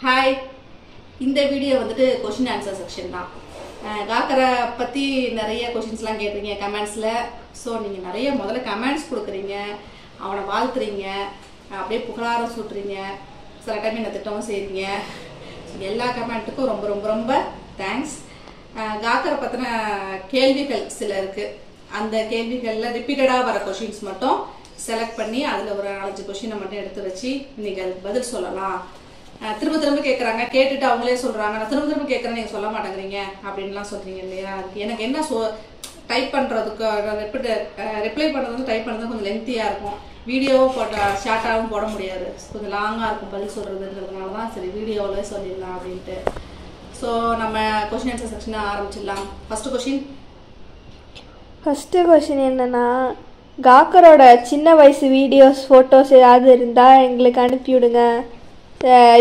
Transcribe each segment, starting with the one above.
Hi, இந்த video வந்துட்டு question answer section தான். காக்கரை பற்றி நிறைய கொஷின்ஸ்லாம் கேட்குறீங்க கமெண்ட்ஸில். ஸோ நீங்கள் நிறைய முதல்ல கமெண்ட்ஸ் கொடுக்குறீங்க, அவனை வாழ்த்துறீங்க, அப்படியே புகழாரம் சுட்டுறீங்க, சில டைம் என்ன திட்டமும் செய்கிறீங்க. எல்லா கமெண்ட்டுக்கும் ரொம்ப ரொம்ப ரொம்ப தேங்க்ஸ். காக்கரை பற்றின கேள்விகள் சில இருக்குது. அந்த கேள்விகளில் ரிப்பீட்டடாக வர கொஷின்ஸ் மட்டும் செலக்ட் பண்ணி அதில் ஒரு 4-5 கொஷினை மட்டும் எடுத்து வச்சு நீங்கள் அதுக்கு பதில் சொல்லலாம். திரும்ப திரும்ப கேட்குறாங்க, கேட்டுட்டு அவங்களே சொல்கிறாங்க நான் திரும்ப திரும்ப கேட்குறேன் நீங்கள் சொல்ல மாட்டேங்கிறீங்க அப்படின்லாம் சொல்கிறீங்க இல்லையா. அதுக்கு எனக்கு என்ன டைப் பண்ணுறதுக்கு ரிப்ளை பண்ணுறது டைப் பண்ணுறது கொஞ்சம் லென்த்தியாக இருக்கும். வீடியோவும் ஷார்ட்டாகவும் போட முடியாது, கொஞ்சம் லாங்காக இருக்கும் பதில் சொல்கிறதுங்கிறதுனால தான் சரி வீடியோவில் சொல்லிடலாம் அப்படின்ட்டு. ஸோ நம்ம கொஷின் ஆன்சர் செக்ஷனை ஆரம்பிச்சிடலாம். ஃபஸ்ட்டு கொஷின் என்னென்னா, காக்கரோட சின்ன வயசு வீடியோஸ் ஃபோட்டோஸ் ஏதாவது இருந்தால் எங்களுக்கு அனுப்பிவிடுங்க,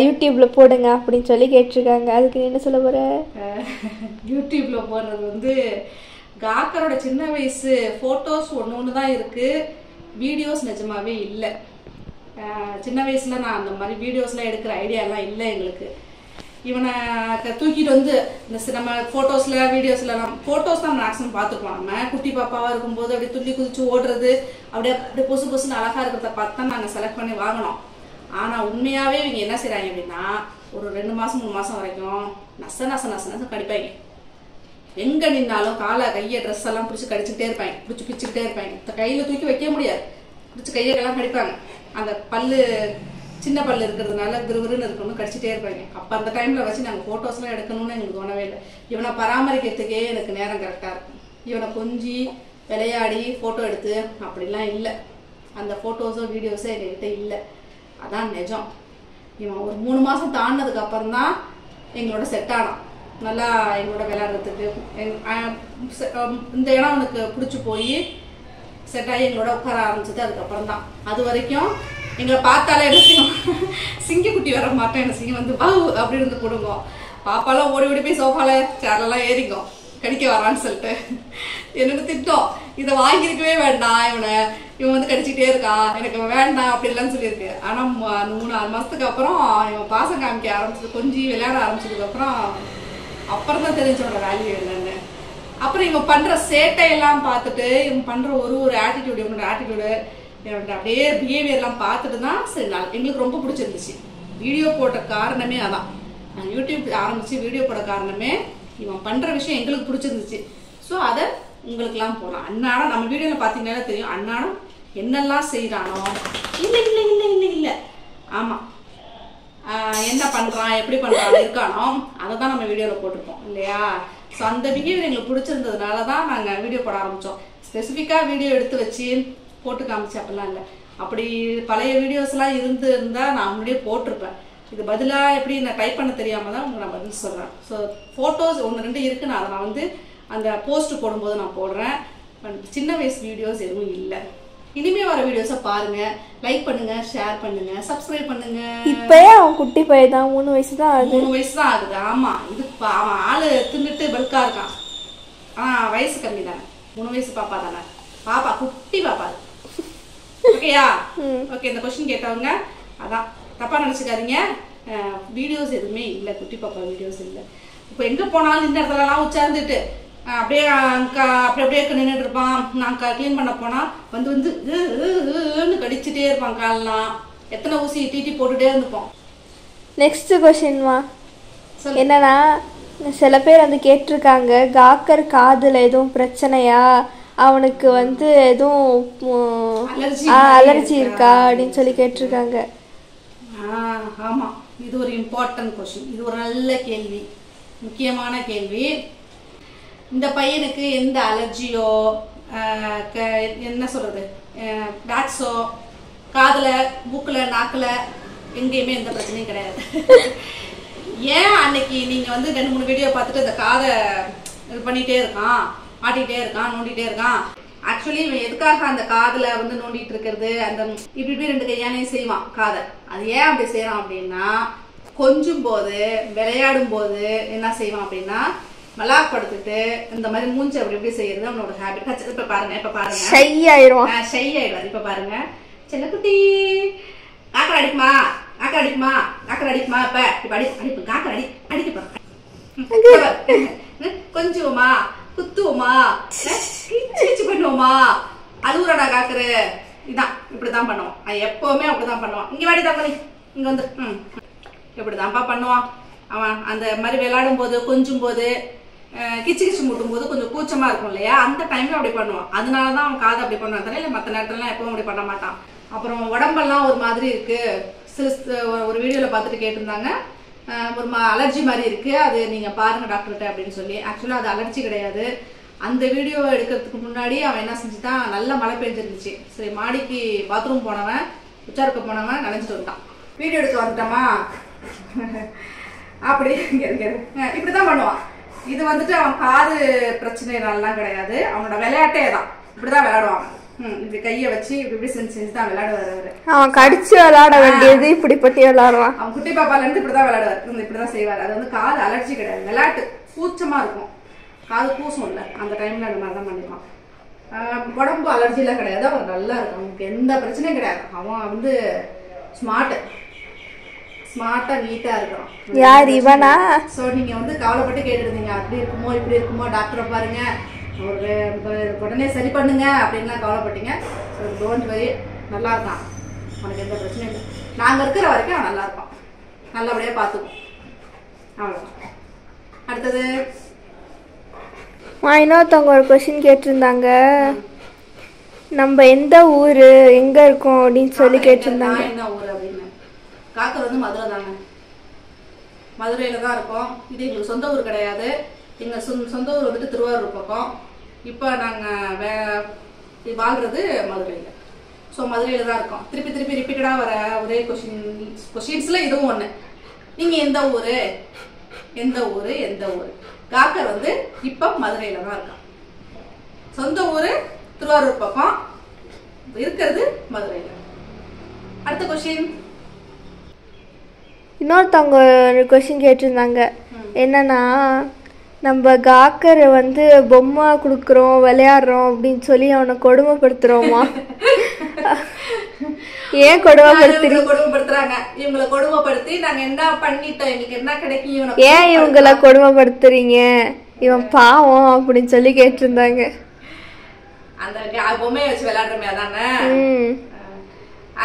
யூடியூப்பில் போடுங்க அப்படின்னு சொல்லி கேட்டிருக்காங்க. அதுக்கு நீ என்ன சொல்ல போகிற? யூடியூப்பில் போடுறது வந்து காக்கரோட சின்ன வயசு ஃபோட்டோஸ் ஒன்று தான் இருக்குது, வீடியோஸ் நிஜமாவே இல்லை. சின்ன வயசில் நான் அந்த மாதிரி வீடியோஸ்லாம் எடுக்கிற ஐடியாலாம் இல்லை எங்களுக்கு. இவனை தூக்கிட்டு வந்து இந்த நம்ம ஃபோட்டோஸில் வீடியோஸ்லாம் ஃபோட்டோஸ் தான் மேக்ஸிமம் பார்த்துருப்போம். நம்ம குட்டி பாப்பாவாக இருக்கும்போது அப்படியே துள்ளி குதிச்சு ஓடுறது, அப்படியே பொசு பொசுன்னு அழகாக இருக்கிறத பார்த்து தான் நாங்கள் செலக்ட் பண்ணி வாங்கினோம். ஆனால் உண்மையாகவே இவங்க என்ன செய்கிறாங்க அப்படின்னா, ஒரு 2 மாதம் 3 மாதம் வரைக்கும் நச நச நச நச கடிப்பாங்க. எங்கே நின்னாலும் காலை கையை ட்ரெஸ் எல்லாம் பிடிச்சி கடிச்சுக்கிட்டே இருப்பாங்க, பிடிச்சிக்கிட்டே இருப்பாங்க. கையில் தூக்கி வைக்க முடியாது, பிடிச்சி கையெல்லாம் கடிப்பாங்க. அந்த பல்லு சின்ன பல்லு இருக்கிறதுனால விறுவிறுன்னு இருக்கணும்னு கடிச்சிட்டே இருப்பாங்க. அப்போ அந்த டைமில் வச்சு நாங்கள் ஃபோட்டோஸ்லாம் எடுக்கணும்னு எங்களுக்கு தோணவே இல்லை. இவனை பராமரிக்கிறதுக்கே எனக்கு நேரம் கரெக்டாக இருக்கும். இவனை கொஞ்சி விளையாடி ஃபோட்டோ எடுத்து அப்படிலாம் இல்லை. அந்த ஃபோட்டோஸோ வீடியோஸோ எங்ககிட்ட இல்லை. அதான் நிஜம். இவன் ஒரு 3 மாதம் தாண்டினதுக்கு அப்புறம் தான் எங்களோட செட் ஆனான். நல்லா எங்களோட விளையாடுறதுக்கு இந்த இடம் அவனுக்கு பிடிச்சி போய் செட் ஆகி எங்களோட உட்கார ஆரம்பிச்சது அதுக்கப்புறம் தான். அது வரைக்கும் எங்களை பார்த்தாலே என்ன செய்யும், சிங்கக்குட்டி வர மாட்டேன், என்ன செய்யும் வந்து பாவு அப்படி இருந்து கொடுங்க. பாப்பாலாம் ஓடி ஓடி போய் சோஃபால சேர்லாம் ஏறிக்கும் கடிக்க வரான்னு சொல்லிட்டு என்னென்ன திட்டம். இதை வாங்கியிருக்கவே வேண்டாம், இவன் வந்து கடிச்சிக்கிட்டே இருக்கான், எனக்கு வேண்டாம் அப்படிலாம் சொல்லியிருக்கு. ஆனால் 3-4 மாதத்துக்கு அப்புறம் இவன் பாசம் காமிக்க ஆரம்பிச்சது, கொஞ்சம் விளையாட ஆரம்பிச்சதுக்கப்புறம் தான் தெரிஞ்சவனோட வேல்யூ என்னன்னு. அப்புறம் இவன் பண்ணுற சேட்டையெல்லாம் பார்த்துட்டு, இவன் பண்ணுற ஒரு ஆட்டிடியூடு, இவனோட ஆட்டிடியூடு, இவனோட அப்படியே பிஹேவியர்லாம் பார்த்துட்டு தான் சரி எங்களுக்கு ரொம்ப பிடிச்சிருந்துச்சு. வீடியோ போட்ட காரணமே அதான். நான் யூடியூப் ஆரம்பித்து வீடியோ போட காரணமே இவன் பண்ணுற விஷயம் எங்களுக்கு பிடிச்சிருந்துச்சு. ஸோ அதை உங்களுக்கெல்லாம் போகலாம். அன்னாடம் நம்ம வீடியோவில் பார்த்தீங்கன்னா தெரியும், அன்னாடம் என்னெல்லாம் செய்கிறானோ. இல்லை இல்லை இல்லை இல்லை இல்லை ஆமாம், என்ன பண்ணுறான் எப்படி பண்ணுறான் இருக்கானோ அதை தான் நம்ம வீடியோவில் போட்டிருப்போம் இல்லையா. ஸோ அந்த வீடியோ எங்களுக்கு பிடிச்சிருந்ததுனால தான் நாங்கள் வீடியோ போட ஆரம்பித்தோம். ஸ்பெசிஃபிக்காக வீடியோ எடுத்து வச்சு போட்டு காமிச்சு அப்படிலாம் இல்லை. அப்படி பழைய வீடியோஸ்லாம் இருந்தால் நான் முன்னாடியே போட்டிருப்பேன். இது பதிலாக எப்படி நான் டைப் பண்ண தெரியாமல் தான் உங்களுக்கு நான் பதில் சொல்கிறேன். ஸோ ஃபோட்டோஸ் 1-2 இருக்குன்னு அதை நான் வந்து அந்த போஸ்ட் போடும்போது நான் போடுறேன். சின்ன வயசு வீடியோஸ் எதுவும் இல்லை. இனிமேல் வர வீடியோஸை பாருங்கள், லைக் பண்ணுங்கள், ஷேர் பண்ணுங்கள், சப்ஸ்கிரைப் பண்ணுங்கள். இப்போயே அவன் குட்டி பையன் தான், 3 வயசு தான் ஆகுது. 3 வயசு தான் ஆகுது. ஆமாம், இது அவன் ஆள் தின்னுட்டு பல்காக இருக்கான். வயசு கம்மி தானே, 3 வயசு பாப்பா தானே, பாப்பா குட்டி பாப்பா. ஓகேயா? ஓகே, இந்த கொஸ்டின் கேட்டவங்க அதான் தப்பா நினைச்சுக்காதீங்க. வீடியோஸ் எதுவுமே இல்லை, குட்டி பாப்பா வீடியோஸ் இல்லை. இப்போ எங்கே போனாலும் இந்த இடத்துலலாம் உட்கார்ந்துட்டு அப்படியே அப்படியே நின்றுட்டு இருப்பான். நான் க்ளீன் பண்ண போனால் வந்து கடிச்சிட்டே இருப்பான் காலெலாம். எத்தனை ஊசி டீட்டி போட்டுகிட்டே இருந்துப்போம். நெக்ஸ்ட் கொஸ்டின்மா என்னன்னா, சில பேர் வந்து கேட்டிருக்காங்க, காக்கர் காதில் எதுவும் பிரச்சனையா, அவனுக்கு வந்து எதுவும் அலர்ஜி இருக்கா அப்படின்னு சொல்லி கேட்டிருக்காங்க. ஆமாம், இது ஒரு இம்பார்ட்டன்ட் கொஸ்டின். இது ஒரு நல்ல கேள்வி, முக்கியமான கேள்வி. இந்த பையனுக்கு எந்த அலர்ஜியோ என்ன சொல்கிறது டாக்ஸோ காதில் மூக்கில் நாக்கில் எங்கேயுமே எந்த பிரச்சனையும் கிடையாது. ஏன் அன்னைக்கு நீங்கள் வந்து 2-3 வீடியோ பார்த்துட்டு இந்த காதை இது பண்ணிகிட்டே இருக்கான், மாட்டிகிட்டே இருக்கான், நோண்டிகிட்டே இருக்கான். ஆக்சுவலி இவன் எதுக்காக அந்த காதில் வந்து நோண்டிட்டு இருக்கிறது, அந்த இப்படி 2 கையாலையும் செய்வான் காதை. அது ஏன் அப்படி செய்யறான் அப்படின்னா, கொஞ்சம் போது விளையாடும் போது என்ன செய்வான் அப்படின்னா, மலாப்படுத்திட்டு இந்த மாதிரி மூஞ்சி அப்படி எப்படி செய்யறது அவனோட ஹேபிட். இப்ப பாருங்க ஷை ஆயிடுவான். இப்ப பாருங்க, செல்லக்குட்டி காக்கரை அடிக்குமா காக்கா அடிக்குமா இப்ப அடிப்பு காக்கா அடிக்கப்பா கொஞ்சுவோமா குத்துவோமா கிச்சு பண்ணுவோமா அழுகுறடா காக்குற இதான் இப்படிதான் பண்ணுவான். எப்பவுமே அப்படிதான் பண்ணுவான். இங்க வாடி தங்கி இங்க வந்து இப்படிதான்ப்பா பண்ணுவான் அவன். அந்த மாதிரி விளையாடும் போது கொஞ்சும் போது கிச்சு மூட்டும் போது கொஞ்சம் கூச்சமா இருக்கும் இல்லையா, அந்த டைம்ல அப்படி பண்ணுவான். அதனாலதான் அவன் காதை அப்படி பண்ணுவான். தெரியல மற்ற நேரத்துலாம் எப்பவும் அப்படி பண்ண மாட்டான். அப்புறம் உடம்பெல்லாம் ஒரு மாதிரி இருக்கு. ஒரு வீடியோல பார்த்துட்டு கேட்டிருந்தாங்க, ஒரு அலர்ஜி மாதிரி இருக்கு, அது நீங்க பாருங்க டாக்டர்கிட்ட அப்படின்னு சொல்லி. ஆக்சுவலா அது அலர்ஜி கிடையாது. அந்த வீடியோ எடுக்கிறதுக்கு முன்னாடி அவன் என்ன செஞ்சுட்டான், நல்ல மழை பெஞ்சிருந்துச்சு. சரி மாடிக்கு பாத்ரூம் போனவன் உச்சாருக்க போனவன் நனைஞ்சிட்டு வந்துட்டான். வீடியோ எடுக்க வந்துட்டோமா அப்படி இப்படிதான் பண்ணுவான். இது வந்துட்டு அவன் காது பிரச்சனைலாம் கிடையாது, அவனோட விளையாட்டே தான். இப்படிதான் விளையாடுவான். இப்படி கைய வச்சு இப்படி செஞ்சுதான் விளையாடுவாரு. அவன் கடிச்சு விளையாட வேண்டியது இப்படி பட்டி விளையாடுவான். அவன் குட்டி பாப்பால இருந்து இப்படிதான் விளையாடுவாரு, இப்படிதான் செய்வாரு. அது வந்து காது அலர்ஜி கிடையாது, விளையாட்டு கூச்சமா இருக்கும். காது கூசம் இல்ல, அந்த டைம்ல அந்த மாதிரிதான் பண்ணிடுவான். உடம்பு அலர்ஜி எல்லாம் கிடையாது, அவன் நல்லா இருக்கும், அவனுக்கு எந்த பிரச்சனையும் கிடையாது. அவன் வந்து ஸ்மார்ட்டா நீட்டா இருக்கிறான். யார் இவனா? சோ நீங்க வந்து கவலைப்பட்டு கேட்டுருந்தீங்க, அப்படி இருக்குமோ இப்படி இருக்குமோ டாக்டரை பாருங்க உடனே சரி பண்ணுங்க அப்படின்லாம் கவலைப்பட்டீங்க. டோன்ட் வரி, நல்லா இருக்கான், அவனுக்கு எந்த பிரச்சனையும் இல்லை. நாங்க இருக்கிற வரைக்கும் அவன் நல்லா இருப்பான், நல்லபடியா பாத்துக்குவோம். அவ்வளவுதான். அடுத்தது இன்னொருத்தவங்க ஒரு கொஸ்டின் கேட்டிருந்தாங்க, நம்ம எந்த ஊரு எங்க இருக்கோம் அப்படின்னு சொல்லி கேட்டிருந்தாங்க. என்ன ஊரு அப்படின்னு. காக்கர் வந்து மதுரை தாங்க, மதுரையில தான் இருக்கோம். இது எங்களுக்கு சொந்த ஊர் கிடையாது. எங்க சொந்த ஊர் வந்துட்டு திருவாரூர் பக்கம். இப்போ நாங்க வாழ்றது மதுரையில. ஸோ மதுரையில தான் இருக்கோம். திருப்பி ரிப்பீட்டடா வர ஒரே கொஸ்டின்ஸ்ல இதுவும் ஒண்ணு. நீங்க எந்த ஊரு எந்த ஊரு எந்த ஊரு? காக்கர் வந்து இப்ப மதுரையில தான் இருக்கான். சொந்த ஊரு திருவாரூர் பக்கம், இருக்கிறது மதுரையில. அடுத்த கொஸ்டின். இன்னொருத்தவங்க ஒரு கொஸ்டின் கேட்டிருந்தாங்க, என்னன்னா நம்ம காக்கரை வந்து பொம்மை கொடுக்குறோம் விளையாடுறோம் அப்படின்னு சொல்லி அவனை கொடுமைப்படுத்துறோமா? ஏன் கொடுமைப்படுத்துறாங்க? இவங்களை கொடுமைப்படுத்தி நாங்க என்ன பண்ணிட்டோம், எங்களுக்கு என்ன கிடைக்கும், ஏன் இவங்களை கொடுமைப்படுத்துறீங்க, இவன் பாவம் அப்படின்னு சொல்லி கேட்டிருந்தாங்க. அந்த பொம்மையை வச்சு விளையாடுறோமே அதானே.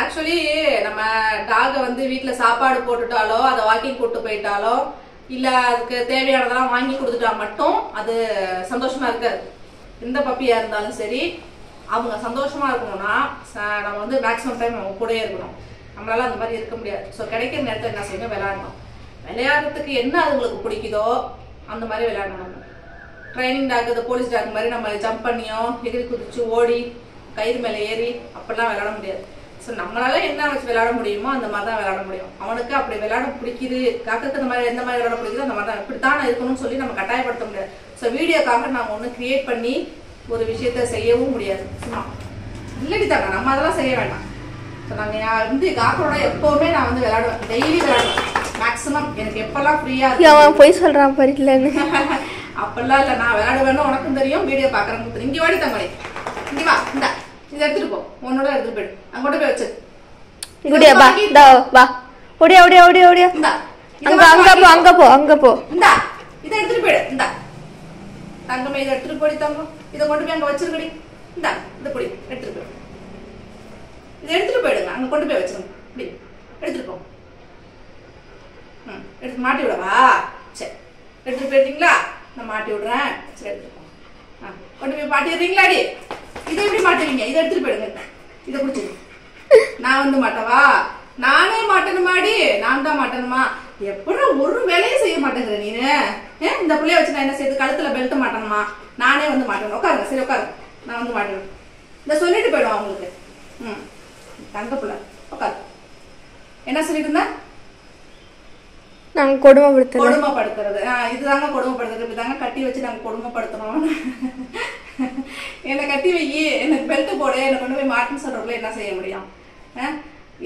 ஆக்சுவலி நம்ம டாக வந்து வீட்டுல சாப்பாடு போட்டுட்டாலோ அதை வாக்கிங் கூட்டு போயிட்டாலோ இல்ல அதுக்கு தேவையானதெல்லாம் வாங்கி கொடுத்துட்டா மட்டும் அது சந்தோஷமா இருக்காது. எந்த பப்பியா இருந்தாலும் சரி, அவங்க சந்தோஷமா இருக்கணும்னா நம்ம வந்து மேக்ஸிமம் டைம் அவங்க கூடயே இருக்கணும். நம்மளால அந்த மாதிரி இருக்க முடியாது. ஸோ கிடைக்கிற நேரத்தில் என்ன செய்யணும், விளையாடணும். விளையாடுறதுக்கு என்ன அதுங்களுக்கு பிடிக்குதோ அந்த மாதிரி விளையாடணும். ட்ரைனிங் டாக், இந்த போலீஸ் டாக் மாதிரி நம்ம ஜம்ப் பண்ணியோ எகிரி குதிச்சு ஓடி கயிறு மேலே ஏறி அப்படிலாம் விளையாட முடியாது. ஸோ நம்மளால என்ன வச்சு விளையாட முடியுமோ அந்த மாதிரி தான் விளையாட முடியும். அவனுக்கு அப்படி விளையாட பிடிக்குது, காக்கத்துக்கு இந்த மாதிரி எந்த மாதிரி விளையாட பிடிக்குதோ அந்த மாதிரி தான், இப்படித்தான் இருக்கணும்னு சொல்லி நம்ம கட்டாயப்படுத்த முடியாது. ஸோ வீடியோக்காக நாங்கள் ஒன்று கிரியேட் பண்ணி ஒரு விஷயத்த செய்யவும் முடியாது. சும்மா இல்லடி தாங்க, நம்ம அதெல்லாம் செய்ய வேண்டாம். ஸோ நாங்கள் வந்து காக்கரோட எப்பவுமே நான் வந்து விளையாடுவேன், டெய்லி விளையாடுவேன் மேக்ஸிமம். எனக்கு எப்பெல்லாம் ஃப்ரீயா அவன் போய் சொல்றான் பரிக்கலன்னு அப்பெல்லாம் இல்லை, நான் விளையாடுவேன்னு உனக்கும் தெரியும், வீடியோ பார்க்குறவங்க தெரியும். இங்கே வாடி தங்கடி, இங்கே வா, இந்த இதை எடுத்துட்டு போ, உன்னோட எடுத்துட்டு போயிடு, அங்கோட போய் வச்சு குடியா பா, இந்தா வா, ஓடியா ஓடியா ஓடியா ஓடியா, அங்க அங்க போ அங்க போ அங்க போ, இந்தா இதை எடுத்துட்டு போயிடு, இந்தா தங்கமே இதை எடுத்துட்டு போடி தங்கம், இதை கொண்டு போய் அங்க வச்சிருக்கடி, இந்தா இதை பொடி எடுத்துட்டு போயிடு, இதை எடுத்துட்டு போயிடுங்க, அங்க கொண்டு போய் வச்சிருங்க, இப்படி எடுத்துட்டு போ. எடுத்து மாட்டி விடவா? சரி எடுத்துட்டு போயிட்டீங்களா, நான் மாட்டி விடுறேன். சரி எடுத்துட்டு போ, கொண்டு போய் மாட்டிடுறீங்களாடி? இதை எப்படி மாட்டுவீங்க? இதை எடுத்துட்டு போயிடுங்க, இதை பிடிச்சிங்க. நான் வந்து மாட்டவா? நானே மாட்டணுமாடி? நான் தான் மாட்டணுமா? எப்படி ஒரு வேலையும் செய்ய மாட்டேங்கிற நீனு? இந்த பிள்ளைய வச்சு நான் என்ன செய்யுது, கழுத்துல பெல்ட் மாட்டணுமா? நானே வந்து மாட்டணும். உட்காருங்க, சரி உட்காருங்க, நான் வந்து மாட்டணும். இந்த சொல்லிட்டு போயிடுவோம் அவங்களுக்கு. தங்க பிள்ளை உட்காரு. என்ன சொல்லிட்டு இருந்தேன்? நாங்க கொடுமைப்படுத்துறது. இதுதாங்க கொடுமைப்படுத்துறது. இப்படிதாங்க கட்டி வச்சு நாங்க கொடுமைப்படுத்துறோம். என்னை கட்டி வை, எனக்கு பெல்ட் போடு, என்னை கொண்டு போய் மாட்டுன்னு சொல்றவங்கள என்ன செய்ய முடியும்?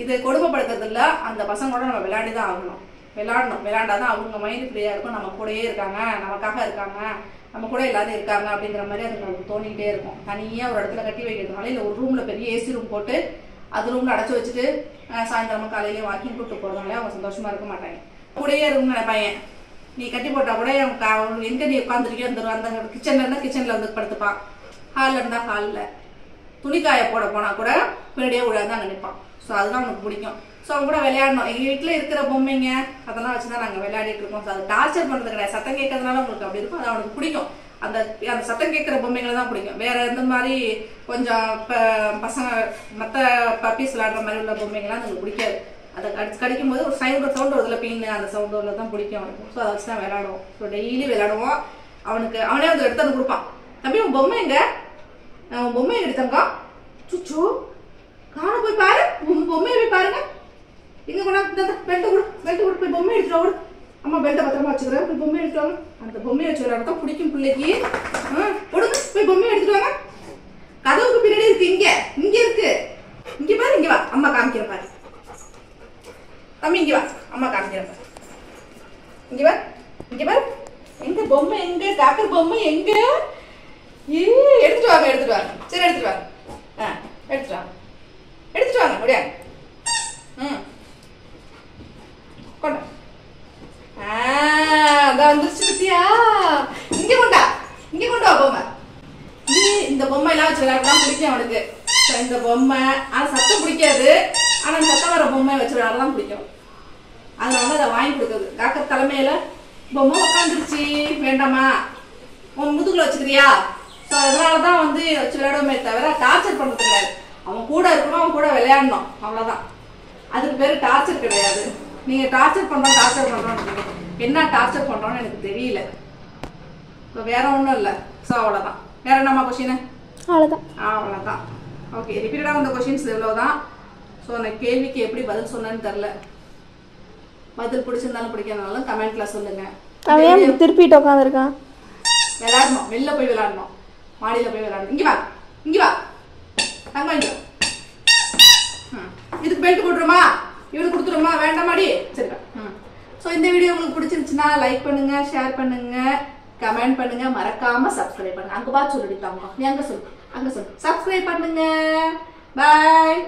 இது கொடுமைப்படுத்துறது இல்ல, அந்த பசங்களோட நம்ம விளையாடிதான் ஆகணும். விளையாண்டாதான் அவங்க மைண்ட் ஃப்ரீயா இருக்கும். நம்ம கூடயே இருக்காங்க, நமக்காக இருக்காங்க, நம்ம கூட எல்லாரும் இருக்காங்க அப்படிங்கிற மாதிரி அதுக்கு நமக்கு தோணிக்கிட்டே இருக்கும். தனியா ஒரு இடத்துல கட்டி வைக்கிறதுனால இல்ல ஒரு ரூம்ல பெரிய ஏசி ரூம் போட்டு அது ரூம்ல அடைச்சு வச்சுட்டு சாயந்தரமா காலையிலேயே வாக்கிங் கூப்பிட்டு போறதுனால அவங்க சந்தோஷமா இருக்க மாட்டாங்க. கூடயே இருக்கும்னு நினைப்பாங்க. நீ கட்டி போட்டா கூட எங்க நீ உட்காந்துருக்கே வந்துடும். அந்த கிச்சன்ல இருந்தா கிச்சன்ல வந்து படுத்துப்பான், ஹாலில் இருந்தா ஹாலில், துணிக்காய போட போனா கூட பின்னாடியே விழாதான் நினைப்பான். ஸோ அதெல்லாம் அவனுக்கு பிடிக்கும். ஸோ அவங்க கூட விளையாடணும். எங்கள் வீட்டில் இருக்கிற பொம்மைங்க அதெல்லாம் வச்சு தான் நாங்கள் விளையாடிட்டு இருக்கோம். ஸோ அது டார்ச்சர் பண்ணுறது கிடையாது. சத்தம் கேட்கறதுனால உங்களுக்கு அப்படி இருக்கும். அது அவனுக்கு பிடிக்கும். அந்த சத்தம் கேட்குற பொம்மைங்களை தான் பிடிக்கும். வேற எந்த மாதிரி கொஞ்சம் பசங்க மற்ற பப்பீஸ் விளையாடுற மாதிரி உள்ள பொம்மைங்கள்லாம் அதுங்களுக்கு பிடிக்காது. அதை கடிக்கும் போது ஒரு சவுண்ட் வருதுல, பீன்னு அந்த சவுண்ட் வரல தான் பிடிக்கும் அவனுக்கு. ஸோ அதை வச்சு தான் விளையாடுவோம். ஸோ டெய்லி விளையாடுவோம். அவனே வந்து எடுத்து வந்து கொடுப்பான். தம்பி உன் பொம்மை எங்க, உன் பொம்மை எடுத்தங்க சுச்சு காண போய் பாரு, உன் பொம்மையை போய் பாருங்க. இங்க கொண்டா பெல்ட் கொடு போய் பொம்மை எடுத்துட்டு விடு. அம்மா பெல்ட்டை பத்திரமா வச்சுக்கிறேன், போய் பொம்மை எடுத்துட்டு வாங்க. அந்த பொம்மையை வச்சு விளையாட பிடிக்கும் பிள்ளைக்கு. கொடுங்க போய் பொம்மையை எடுத்துட்டு வாங்க. கதவுக்கு பின்னாடி இருக்கு, இங்க இருக்கு. இங்க பாரு, இங்க வா, அம்மா காமிக்கிறேன் பாரு. தம்பி இங்க வா, அம்மா காமிக்கிறேன் பாரு. இங்க பாரு எங்க பொம்மை, எங்க டாக்டர் பொம்மை எங்க? எடுத்துட்டு வாங்க. சரி எடுத்துட்டு வாங்க. எடுத்துட்டு வாங்க முடியா. கொண்டா. அதான் வந்துருச்சு பத்தியா. இங்க கொண்டு வா பொம்மை. இந்த பொம்மை எல்லாம் வச்சு விளையாடலாம் பிடிக்கும் அவனுக்கு. இந்த பொம்மை ஆனா சத்தம் பிடிக்காது. ஆனா சத்தம் வர பொம்மை வச்சு விளையாடலாம் பிடிக்கும். அதனால அதை வாங்கி கொடுக்குறது. டாக்டர் தலைமையில பொம்மை உட்காந்துருச்சு வேண்டாமா, உன் முதுகுல வச்சுக்கிறியா? ஸோ அதனாலதான் வந்து வச்சு விளையாடுவோமே தவிர டார்ச்சர் பண்றது கிடையாது. அவன் கூட இருக்கணும், அவன் கூட விளையாடணும், அவ்வளவுதான். அதுக்கு பேரு டார்ச்சர் கிடையாது. நீங்க டார்ச்சர் பண்றோம் என்ன டார்ச்சர் பண்றோம்னு எனக்கு தெரியல. வேற ஒண்ணும் இல்ல. ஸோ அவ்வளவுதான். வேற என்னம்மா கொஸ்டின்? அவ்வளவுதான். ஓகே, ரிப்பீட்டடா வந்த கொஸ்டின்ஸ் இவ்வளவுதான். ஸோ நான் கேள்விக்கு எப்படி பதில் சொன்னேன்னு தெரியல. பதில் பிடிச்சிருந்தாலும் பிடிக்காதனாலும் கமெண்ட்ல சொல்லுங்க. அவன் திருப்பிட்டு உட்காந்துருக்கான். விளையாடணும், வெளில போய் விளையாடணும், மாடியில போய் விளையாடணும். இங்க வா தங்க இங்க. இதுக்கு பெல்ட் போட்டுருமா, இவனுக்கு கொடுத்துருமா, வேண்டாமாடி? சரிடா. ஸோ இந்த வீடியோ உங்களுக்கு பிடிச்சிருந்துச்சுன்னா லைக் பண்ணுங்க, ஷேர் பண்ணுங்க, கமெண்ட் பண்ணுங்க, மறக்காம சப்ஸ்கிரைப் பண்ணுங்க. அங்க பார்த்து சொல்லிட்டாங்க, நீ அங்க சொல்லு சப்ஸ்கிரைப் பண்ணுங்க. பாய்.